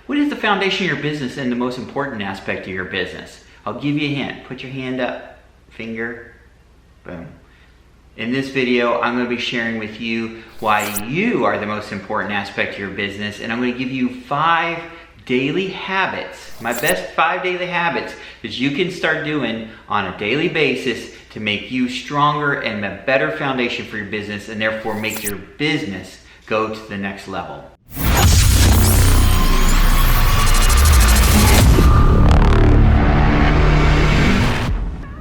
What is the foundation of your business and the most important aspect of your business? I'll give you a hint. Put your hand up, finger, boom. In this video, I'm going to be sharing with you why you are the most important aspect of your business, and I'm going to give you 5 daily habits, my best 5 daily habits that you can start doing on a daily basis to make you stronger and a better foundation for your business, and therefore make your business go to the next level.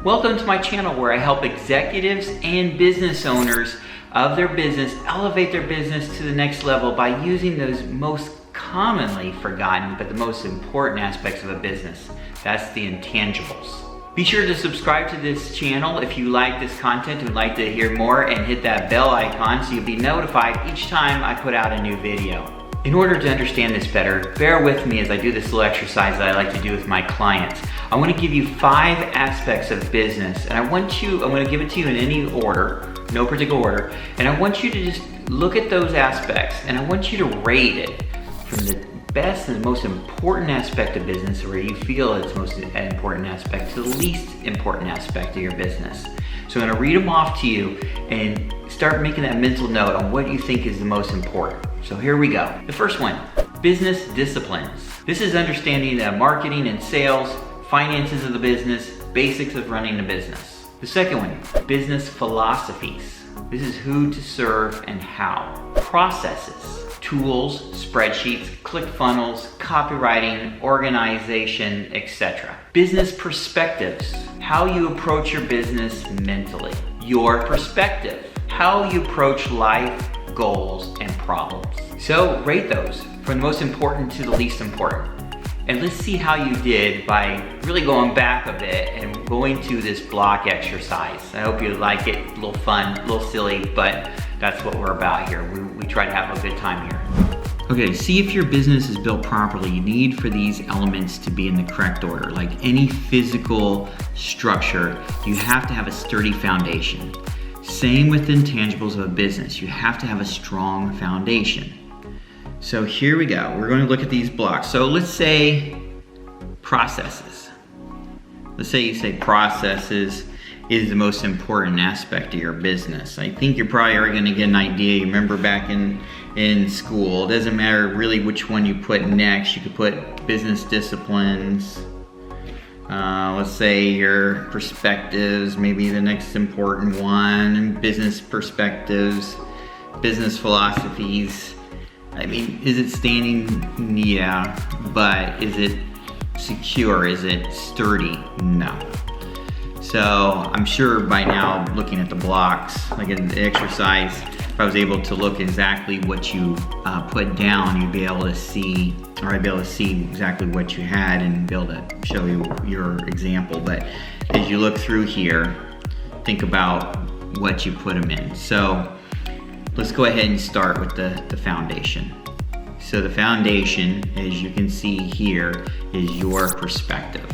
Welcome to my channel where I help executives and business owners of their business elevate their business to the next level by using those most commonly forgotten but the most important aspects of a business. That's the intangibles. Be sure to subscribe to this channel if you like this content and would like to hear more, and hit that bell icon so you'll be notified each time I put out a new video. In order to understand this better, bear with me as I do this little exercise that I like to do with my clients. I want to give you 5 aspects of business, and I'm going to give it to you in any order, no particular order, and I want you to just look at those aspects, and I want you to rate it from the best and the most important aspect of business, where you feel it's most important aspect, to the least important aspect of your business. So I'm going to read them off to you and start making that mental note on what you think is the most important. So here we go. The first one, business disciplines. This is understanding the marketing and sales, finances of the business, basics of running a business. The second one, business philosophies. This is who to serve and how. Processes, tools, spreadsheets, ClickFunnels, copywriting, organization, etc. Business perspectives, how you approach your business mentally. Your perspective, how you approach life, goals, and problems. So rate those from the most important to the least important. And let's see how you did by really going back a bit and going to this block exercise. I hope you like it, a little fun, a little silly, but that's what we're about here. We try to have a good time here. Okay, see if your business is built properly. You need for these elements to be in the correct order. Like any physical structure, you have to have a sturdy foundation. Same with intangibles of a business. You have to have a strong foundation. So here we go. We're going to look at these blocks. So let's say processes. Let's say you say processes is the most important aspect of your business. I think you're probably already going to get an idea. You remember back in school, it doesn't matter really which one you put next. You could put business disciplines. Let's say your perspectives, maybe the next important one, and business perspectives, business philosophies. I mean, is it standing? Yeah, but is it secure? Is it sturdy? No. So I'm sure by now, looking at the blocks, like in the exercise, if I was able to look exactly what you put down, you'd be able to see, or I'd be able to see exactly what you had and be able to show you your example. But as you look through here, think about what you put them in. So let's go ahead and start with the foundation. So the foundation, as you can see here, is your perspective.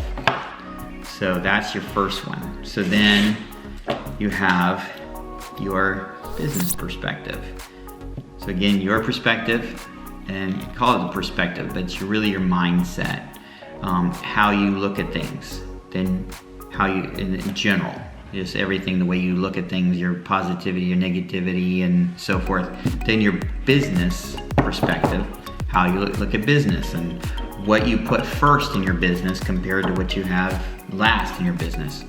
So that's your first one. So then you have your business perspective. So again, your perspective, and call it the perspective, but it's really your mindset, how you look at things, then how you, in general, just everything, the way you look at things, your positivity, your negativity, and so forth. Then your business perspective, how you look at business and what you put first in your business compared to what you have last in your business.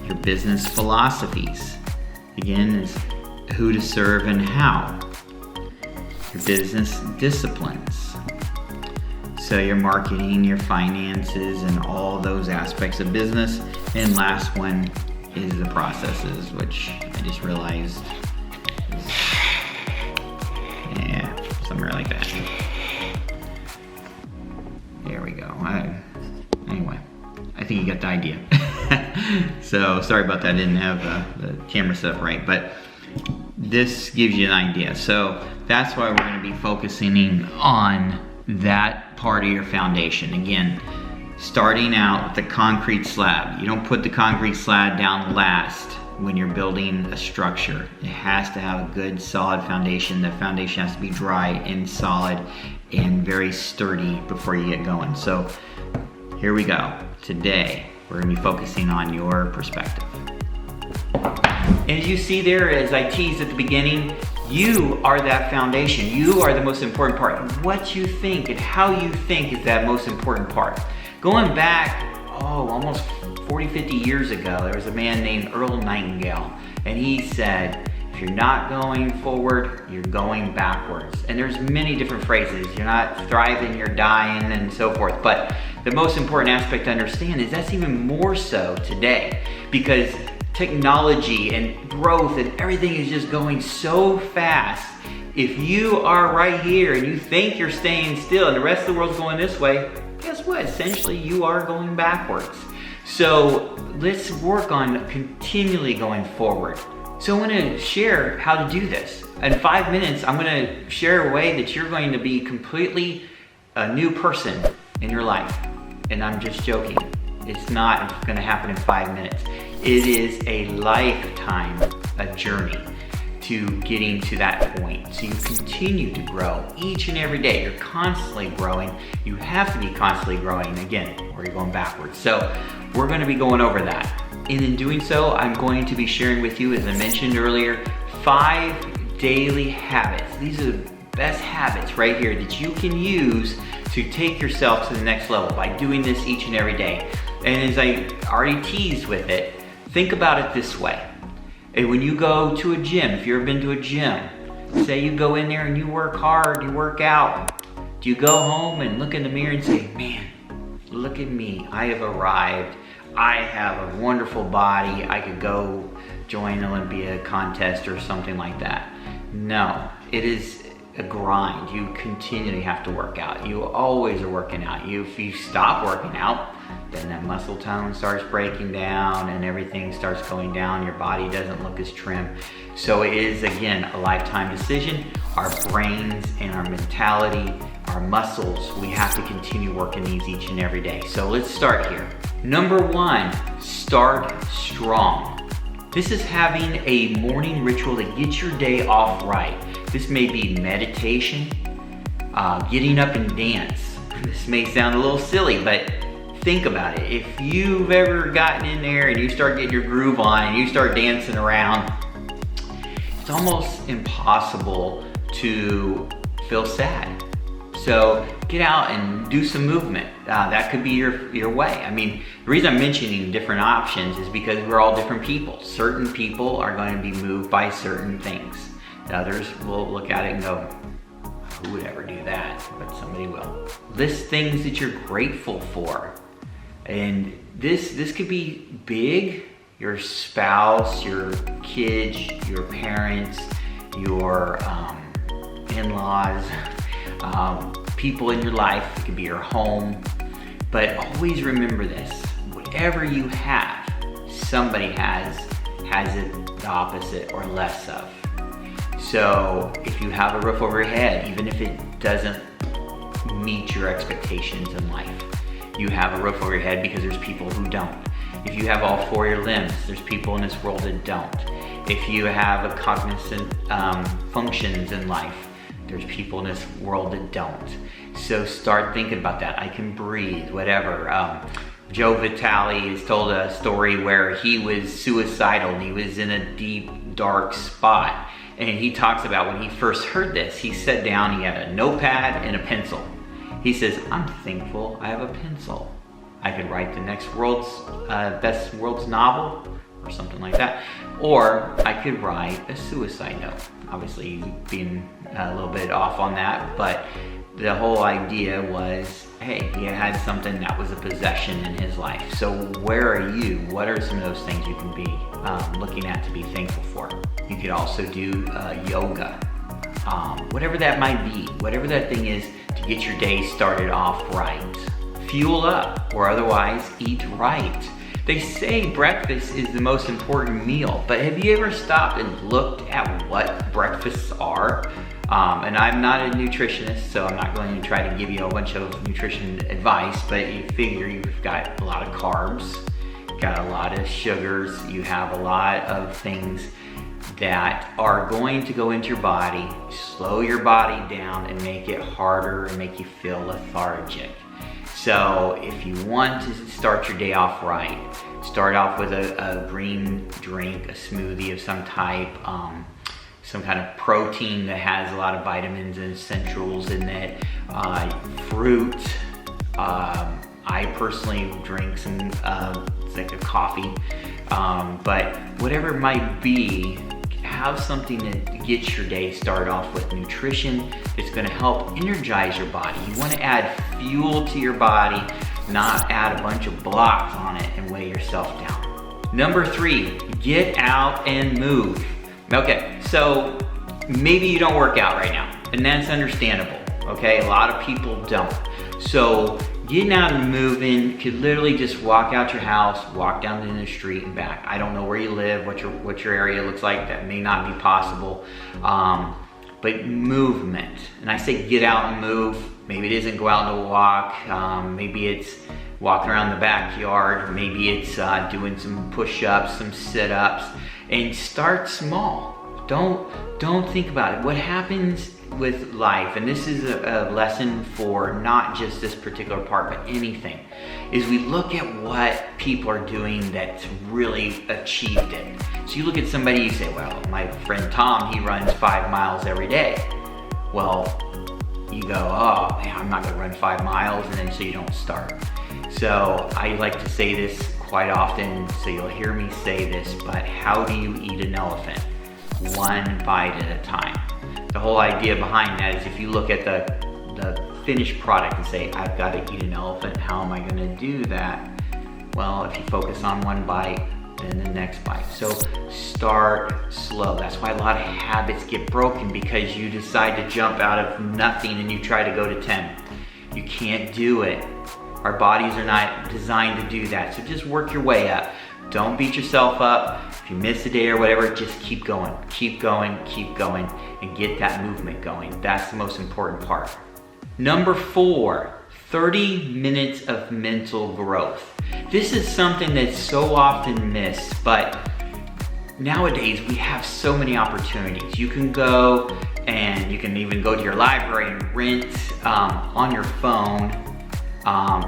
Your business philosophies, again, is who to serve and how. Your business disciplines, so your marketing, your finances, and all those aspects of business. And last one is the processes, which I just realized is, yeah, somewhere like that. There we go. Anyway, I think you got the idea. So sorry about that, I didn't have the camera set up right, but this gives you an idea. So that's why we're going to be focusing on that part of your foundation. Again, starting out with the concrete slab. You don't put the concrete slab down last when you're building a structure. It has to have a good solid foundation. The foundation has to be dry and solid and very sturdy before you get going. So here we go. Today, we're gonna be focusing on your perspective. And as you see there, as I teased at the beginning, you are that foundation. You are the most important part. What you think and how you think is that most important part. Going back, almost 40, 50 years ago, there was a man named 𝕄𝕆𝕋, and he said, if you're not going forward, you're going backwards. And there's many different phrases. You're not thriving, you're dying, and so forth. But the most important aspect to understand is that's even more so today, because technology and growth and everything is just going so fast. If you are right here and you think you're staying still and the rest of the world's going this way, guess what? Essentially, you are going backwards. So let's work on continually going forward. So I want to share how to do this. In 5 minutes, I'm going to share a way that you're going to be completely a new person in your life. And I'm just joking. It's not going to happen in 5 minutes. It is a lifetime, a journey to getting to that point. So you continue to grow each and every day. You're constantly growing. You have to be constantly growing again, or you're going backwards. So we're going to be going over that. And in doing so, I'm going to be sharing with you, as I mentioned earlier, 5 daily habits. These are the best habits right here that you can use to take yourself to the next level by doing this each and every day. And as I already teased with it, think about it this way. When you go to a gym, if you've ever been to a gym, say you go in there and you work hard, you work out, do you go home and look in the mirror and say, man, look at me, I have arrived. I have a wonderful body. I could go join an Olympia contest or something like that. No, it is a grind. You continually have to work out. You always are working out. If you stop working out, then that muscle tone starts breaking down and everything starts going down. Your body doesn't look as trim. So it is, again, a lifetime decision. Our brains and our mentality, our muscles, we have to continue working these each and every day. So let's start here. Number 1, start strong. This is having a morning ritual that gets your day off right. This may be meditation, getting up and dance. This may sound a little silly, but think about it. If you've ever gotten in there and you start getting your groove on and you start dancing around, it's almost impossible to feel sad. So get out and do some movement. That could be your way. I mean, the reason I'm mentioning different options is because we're all different people. Certain people are going to be moved by certain things. Others will look at it and go, who would ever do that? But somebody will. List things that you're grateful for. And this could be big. Your spouse, your kids, your parents, your in-laws, people in your life. It could be your home. But always remember this. Whatever you have, somebody has it the opposite or less of. So if you have a roof over your head, even if it doesn't meet your expectations in life, you have a roof over your head because there's people who don't. If you have all 4 of your limbs, there's people in this world that don't. If you have a cognizant functions in life, there's people in this world that don't. So start thinking about that. I can breathe, whatever. Joe Vitale has told a story where he was suicidal and he was in a deep, dark spot. And he talks about when he first heard this, he sat down, he had a notepad and a pencil. He says, I'm thankful I have a pencil. I could write the next best world's novel or something like that. Or I could write a suicide note. Obviously being a little bit off on that, but the whole idea was, hey, he had something that was a possession in his life. So where are you? What are some of those things you can be looking at to be thankful for? You could also do yoga, whatever that might be, whatever that thing is to get your day started off right. Fuel up, or otherwise eat right. They say breakfast is the most important meal, but have you ever stopped and looked at what breakfasts are? And I'm not a nutritionist, so I'm not going to try to give you a bunch of nutrition advice, but you figure you've got a lot of carbs, got a lot of sugars, you have a lot of things that are going to go into your body, slow your body down and make it harder and make you feel lethargic. So if you want to start your day off right, start off with a green drink, a smoothie of some type, some kind of protein that has a lot of vitamins and essentials in it, fruit. I personally drink some, it's like a coffee, but whatever it might be, have something that gets your day started off with nutrition that's going to help energize your body. You want to add fuel to your body, not add a bunch of blocks on it and weigh yourself down. Number 3, get out and move. Okay, so maybe you don't work out right now, and that's understandable, okay? A lot of people don't. So getting out and moving could literally just walk out your house, walk down the street and back. I don't know where you live, what your area looks like. That may not be possible. But movement, and I say get out and move. Maybe it isn't go out and walk. Maybe it's walking around the backyard. Maybe it's doing some push-ups, some sit-ups, and start small. Don't think about it. What happens with life, and this is a lesson for not just this particular part, but anything, is we look at what people are doing that's really achieved it. So you look at somebody, you say, well, my friend Tom, he runs 5 miles every day. Well, you go, oh man, I'm not gonna run 5 miles, and then so you don't start. So I like to say this quite often, so you'll hear me say this, but how do you eat an elephant? One bite at a time. The whole idea behind that is if you look at the finished product and say, I've got to eat an elephant, how am I going to do that? Well, if you focus on one bite, then the next bite. So start slow. That's why a lot of habits get broken, because you decide to jump out of nothing and you try to go to 10. You can't do it. Our bodies are not designed to do that. So just work your way up. Don't beat yourself up. If you miss a day or whatever, just keep going, and get that movement going. That's the most important part. Number 4, 30 minutes of mental growth. This is something that's so often missed, but nowadays we have so many opportunities. You can go, and you can even go to your library and rent on your phone,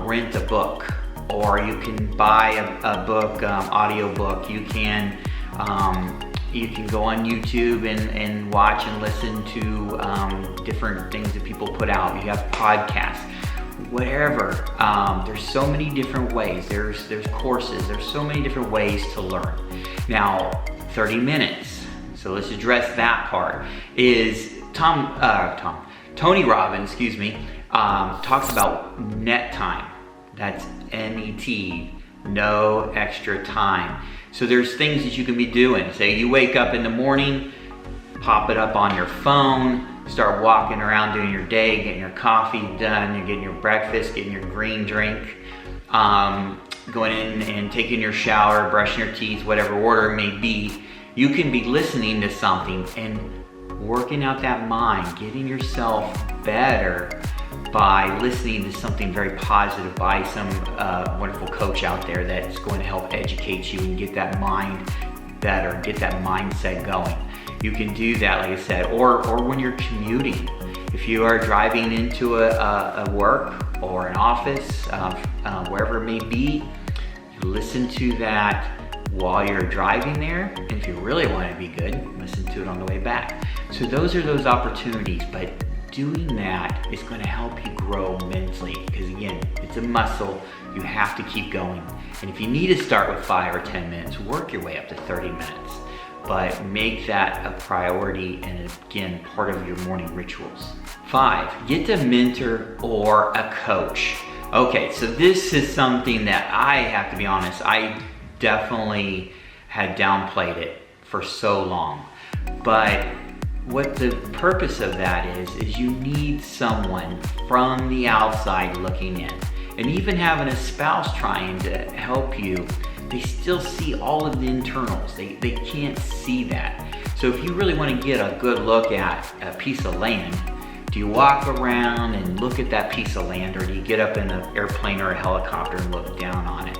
rent a book. Or you can buy a book, audio book. You can go on YouTube and watch and listen to different things that people put out. You have podcasts, whatever. There's so many different ways. There's courses. There's so many different ways to learn. Now, 30 minutes. So let's address that part. Is Tony Robbins, talks about net time. That's NET, no extra time. So there's things that you can be doing. Say you wake up in the morning, pop it up on your phone, start walking around doing your day, getting your coffee done, you're getting your breakfast, getting your green drink, going in and taking your shower, brushing your teeth, whatever order it may be. You can be listening to something and working out that mind, getting yourself better by listening to something very positive by some wonderful coach out there that's going to help educate you and get that mind better, get that mindset going. You can do that, like I said, or when you're commuting. If you are driving into a work or an office, wherever it may be, listen to that while you're driving there. And if you really want to be good, listen to it on the way back. So those are those opportunities, but doing that is going to help you grow mentally, because again, it's a muscle. You have to keep going. And if you need to start with 5 or 10 minutes, work your way up to 30 minutes. But make that a priority and again, part of your morning rituals. 5, get a mentor or a coach. Okay, so this is something that I have to be honest, I definitely had downplayed it for so long. But what the purpose of that is you need someone from the outside looking in. And even having a spouse trying to help you, they still see all of the internals. They can't see that. So if you really want to get a good look at a piece of land, do you walk around and look at that piece of land, or do you get up in an airplane or a helicopter and look down on it?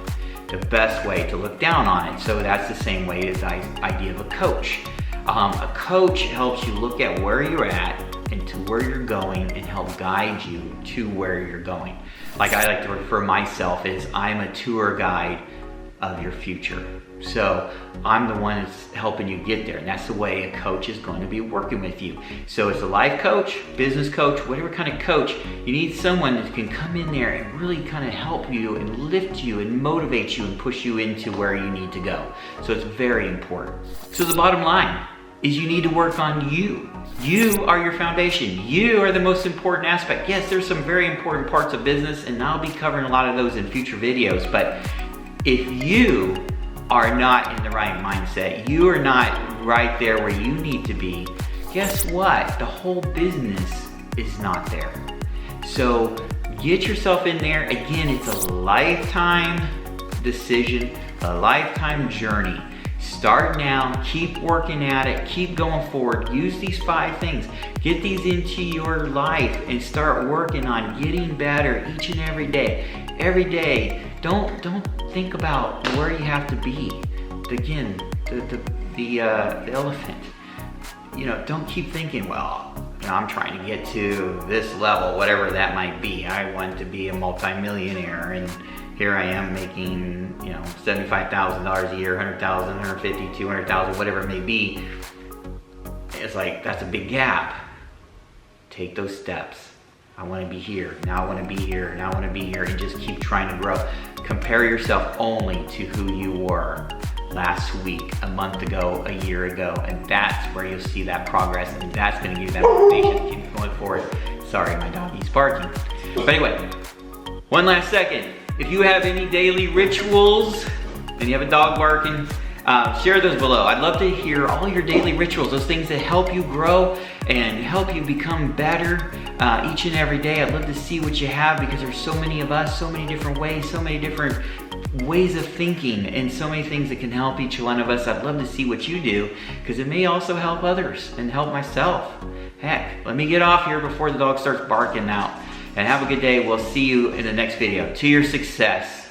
The best way to look down on it. So that's the same way as the idea of a coach. A coach helps you look at where you're at and to where you're going and help guide you to where you're going. Like I like to refer myself as I'm a tour guide of your future. So I'm the one that's helping you get there, and that's the way a coach is going to be working with you. So as a life coach, business coach, whatever kind of coach, you need someone that can come in there and really kind of help you and lift you and motivate you and push you into where you need to go. So it's very important. So the bottom line is you need to work on you. You are your foundation. You are the most important aspect. Yes, there's some very important parts of business, and I'll be covering a lot of those in future videos, but if you are not in the right mindset, you are not right there where you need to be, guess what? The whole business is not there. So get yourself in there. Again, it's a lifetime decision, a lifetime journey. Start now, keep working at it, keep going forward. Use these 5 things. Get these into your life and start working on getting better each and every day. Every day, don't think about where you have to be. Again, the elephant. You know, don't keep thinking, well, you know, I'm trying to get to this level, whatever that might be. I want to be a multimillionaire, and here I am making, you know, $75,000 a year, 100,000, 150, 200,000, whatever it may be. It's like, that's a big gap. Take those steps. I want to be here, now I want to be here, now I want to be here, and just keep trying to grow. Compare yourself only to who you were last week, a month ago, a year ago, and that's where you'll see that progress, and that's going to give you that motivation to keep going forward. Sorry, my doggy's barking. But anyway, one last second. If you have any daily rituals and you have a dog barking, share those below. I'd love to hear all your daily rituals, those things that help you grow and help you become better each and every day. I'd love to see what you have, because there's so many of us, so many different ways, so many different ways of thinking, and so many things that can help each one of us. I'd love to see what you do, because it may also help others and help myself. Heck, let me get off here before the dog starts barking now. And have a good day. We'll see you in the next video. To your success.